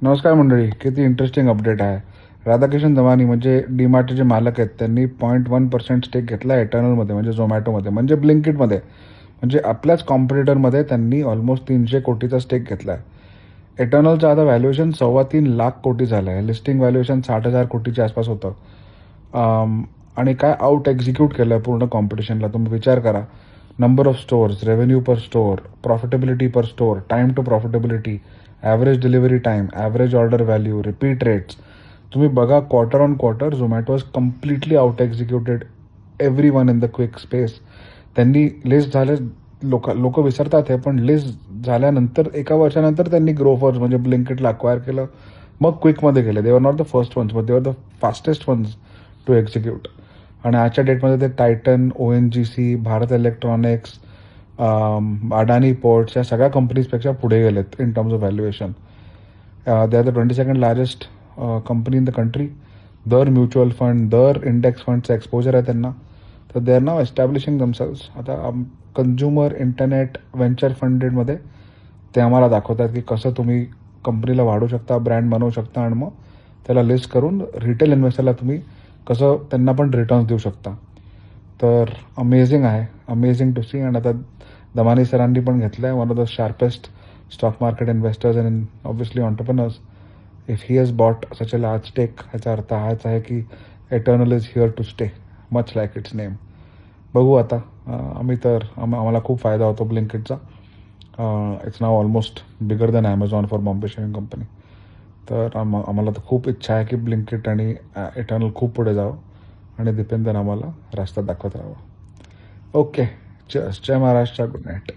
नमस्कार मंडळी. किती इंटरेस्टिंग अपडेट आहे. राधाकिशन दमानी म्हणजे डीमार्टचे जे मालक आहेत त्यांनी 0.1% स्टेक घेतला आहे एटर्नलमध्ये, म्हणजे झोमॅटोमध्ये, म्हणजे ब्लिंकिटमध्ये. म्हणजे आपल्याच कॉम्पिटिटरमध्ये त्यांनी ऑलमोस्ट 300 कोटीचा स्टेक घेतला आहे. एटर्नलचं आता व्हॅल्युएशन 3.25 लाख कोटी झालं आहे. लिस्टिंग व्हॅल्युएशन 60,000 कोटीच्या आसपास होतं. आणि काय आउट एक्झिक्यूट केलं आहे पूर्ण कॉम्पिटिशनला. तुम्ही विचार करा, number of stores, revenue per store, profitability per store, time to profitability, average delivery time, average order value, repeat rates. तुम्ही बघा, quarter on quarter Zomato is completely out executed every one in the quick space. त्यांनी list झाले, लोक विसरतात हे, पण list झाल्यानंतर 1 वर्षानंतर त्यांनी ग्रोफर्स म्हणजे ब्लिंकिटला अक्वायर केलं, मग क्विकमध्ये गेले. They were not the first ones, but they were the fastest ones to execute. आणि आजच्या डेटमध्ये ते Titan, ONGC, Bharat Electronics, Adani Ports या सगळ्या कंपनीजपेक्षा पुढे गेलेत in terms of valuation. They are the 22nd largest company in the country. दर म्युच्युअल फंड, दर इंडेक्स फंडचं एक्सपोजर आहे त्यांना. तर they are now establishing themselves. आता कन्झ्युमर इंटरनेट व्हेंचर फंडेडमध्ये ते आम्हाला दाखवतात की कसं तुम्ही कंपनीला वाढवू शकता, ब्रँड बनवू शकता, आणि मग त्याला लिस्ट करून रिटेल इन्व्हेस्टरला तुम्ही कसं त्यांना पण रिटर्न्स देऊ शकता. तर अमेझिंग आहे, अमेझिंग टू सी. आणि आता दमानी सरांनी पण घेतलं आहे, one of the sharpest stock market investors and obviously entrepreneurs. If he has bought such a large stake, ह्याचा अर्थ हाच आहे की Eternal is here to stay, much like its name. बघू आता. आम्हाला खूप फायदा होतो ब्लिंकिटचा. It's now almost bigger than Amazon for Bombay Shaving Company. तर आम्हाला तर खूप इच्छा आहे की ब्लिंकिट आणि एटर्नल खूप पुढे जावं आणि दीपेंदर आम्हाला रस्ता दाखवत राहावं. ओके, जय महाराष्ट्र, गुड नाईट.